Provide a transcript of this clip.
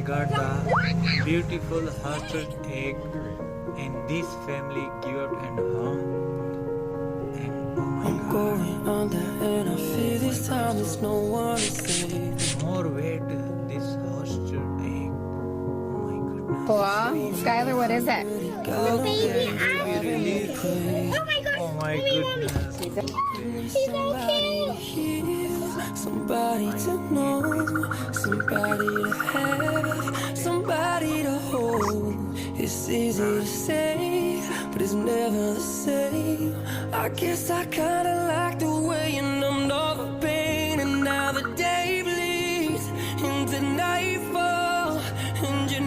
got the beautiful hatched egg in this family gift and home. And oh my I'm god, going under and I feel this time there's no one to save. more weight this hatched egg. Oh my goodness. Wow, Skylar, what is it? Got Baby, I released. Oh my god! Oh my goodness. He's so cute! somebody to know, somebody to have, somebody to hold. It's easy to say, but it's never the same. I guess I kinda like the way you numbed all the pain, and now the day bleeds into nightfall, and you're